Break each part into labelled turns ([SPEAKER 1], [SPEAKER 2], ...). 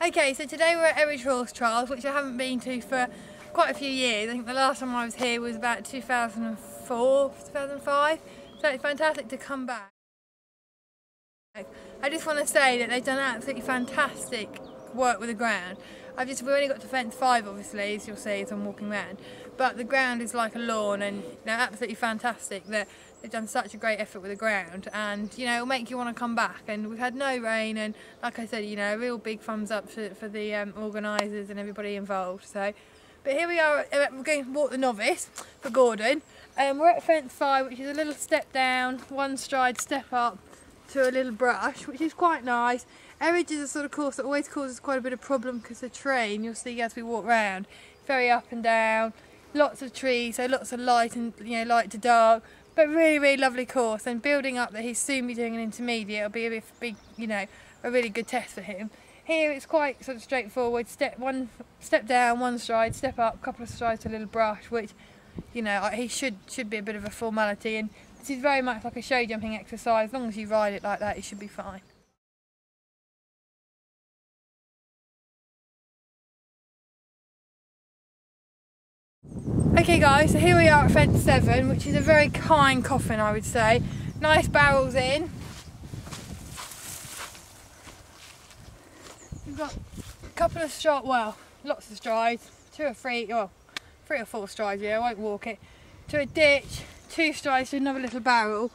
[SPEAKER 1] Okay, so today we're at Eridge Horse Trials, which I haven't been to for quite a few years. I think the last time I was here was about 2004, 2005, so it's fantastic to come back. I just want to say that they've done absolutely fantastic work with the ground. We've only got to fence 5 obviously, as you'll see as I'm walking around, but the ground is like a lawn and they're absolutely fantastic. They've done such a great effort with the ground, and you know, it'll make you want to come back. And we've had no rain, and like I said, you know, a real big thumbs up for the organisers and everybody involved. So, but here we are, we're going to walk the Novice for Gordon. We're at fence 5, which is a little step down, one stride step up to a little brush, which is quite nice. Eridge is a sort of course that always causes quite a bit of problem because the terrain, you'll see as we walk round, very up and down, lots of trees, so lots of light and light to dark, but really lovely course. And building up that he's soon be doing an intermediate, it'll be a big, a really good test for him. Here it's quite sort of straightforward, step down, one stride, step up, couple of strides to a little brush, which he should be a bit of a formality. And this is very much like a show jumping exercise. As long as you ride it like that, it should be fine. Okay guys, so here we are at fence 7, which is a very kind coffin, I would say. Nice barrels in. We've got a couple of strides, well, lots of strides, 2 or 3, well, 3 or 4 strides, yeah, I won't walk it. To a ditch, 2 strides to another little barrel.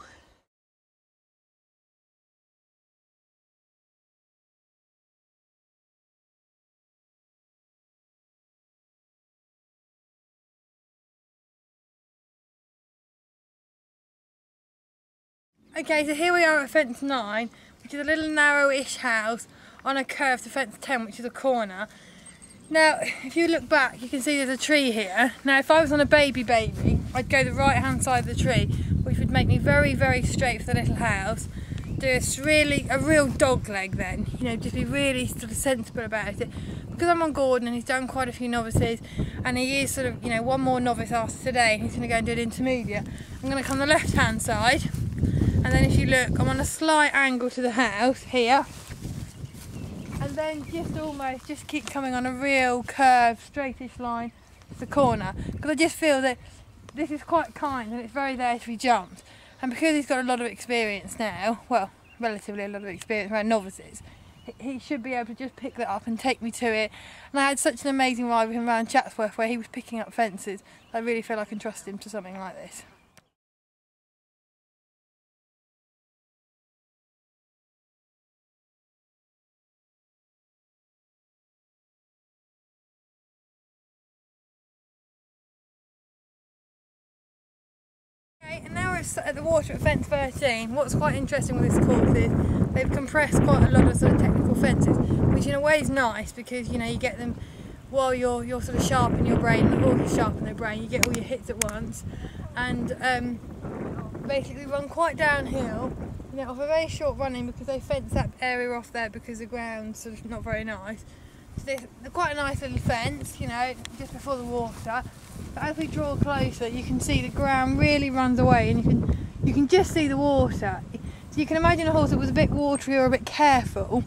[SPEAKER 1] Okay, so here we are at fence 9, which is a little narrow-ish house on a curve to fence 10, which is a corner. Now, if you look back, you can see there's a tree here. Now, if I was on a baby, I'd go the right-hand side of the tree, which would make me very straight for the little house. Do a real dog leg then, just be really sort of sensible about it. Because I'm on Gordon and he's done quite a few novices, and he is sort of, one more novice after today, and he's going to go and do an intermediate. I'm going to come the left-hand side. And then if you look, I'm on a slight angle to the house here, and then just keep coming on a real curved, straightish line to the corner, because I just feel that this is quite kind and it's very there to be jumped. And because he's got a lot of experience now, well, relatively a lot of experience around novices, he should be able to just pick that up and take me to it. And I had such an amazing ride with him around Chatsworth where he was picking up fences. I really feel I can trust him to something like this. Okay, and now we're at the water at fence 13. What's quite interesting with this course is they've compressed quite a lot of sort of technical fences, which in a way is nice because you get them while you're sort of sharpening your brain, and the horse is sharpening their brain, you get all your hits at once, and basically run quite downhill, off a very short running because they fence that area off there because the ground's sort of not very nice. So they're quite a nice little fence, just before the water. But as we draw closer, you can see the ground really runs away, and you can just see the water. So you can imagine a horse that was a bit watery or a bit careful.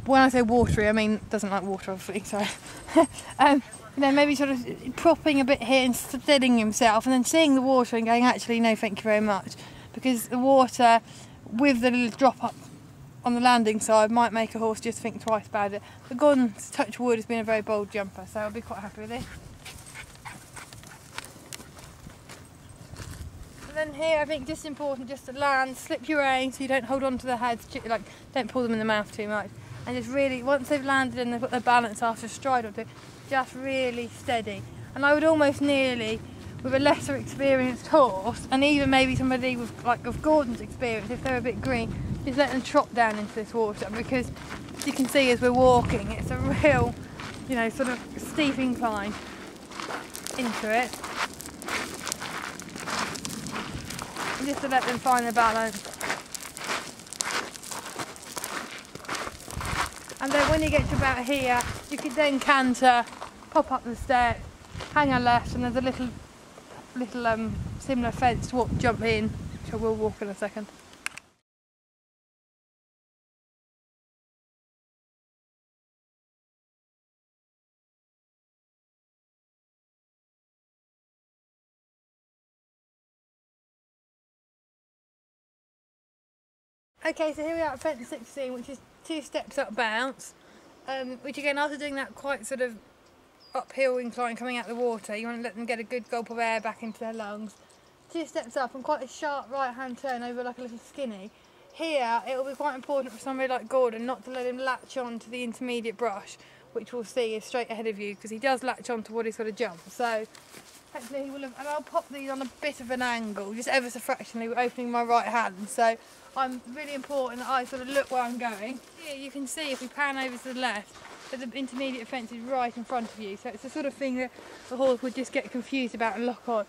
[SPEAKER 1] When I say watery, I mean doesn't like water, obviously. Sorry. Maybe sort of propping a bit here and steadying himself, and then seeing the water and going, actually, no, thank you very much, because the water with the little drop up on the landing side might make a horse just think twice about it. But Gordon's, touch wood, has been a very bold jumper, so I'll be quite happy with it. And then here, I think just important just to land, slip your rein so you don't hold on to the heads, don't pull them in the mouth too much. And just really, once they've landed and they've got their balance after a stride or two, just really steady. And I would almost nearly, with a lesser experienced horse, and even maybe somebody with of Gordon's experience, if they're a bit green, just let them trot down into this water, because as you can see as we're walking, it's a real, sort of steep incline into it. And just to let them find their balance. And then when you get to about here, you could then canter, pop up the steps, hang a left, and there's a little similar fence to jump in, which I will walk in a second. Okay, so here we are at fence 16, which is 2 steps up bounce, which again, after doing that quite sort of uphill incline coming out the water, you want to let them get a good gulp of air back into their lungs. 2 steps up and quite a sharp right hand turn over like a little skinny. Here it will be quite important for somebody like Gordon not to let him latch on to the intermediate brush, which we'll see is straight ahead of you, because he does latch on to what he's got to jump. So hopefully he will have, and I'll pop these on a bit of an angle, just ever so fractionally, with opening my right hand. So I'm really important that I sort of look where I'm going. Here you can see, if we pan over to the left, that the intermediate fence is right in front of you. So it's the sort of thing that the horse would just get confused about and lock on.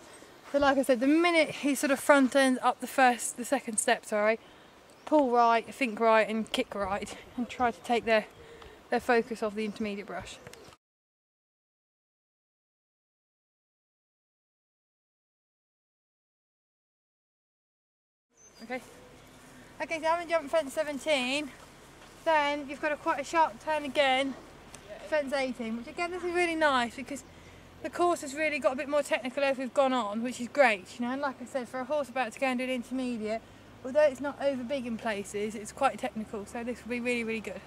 [SPEAKER 1] So like I said, the minute he sort of front ends up the second step, pull right, think right and kick right, and try to take their focus off the intermediate brush. Okay, so having jumped fence 17, then you've got quite a sharp turn again, fence 18, which again, this is really nice because the course has really got a bit more technical as we've gone on, which is great, you know. And like I said, for a horse about to go and do an intermediate, although it's not over big in places, it's quite technical, so this will be really, really good.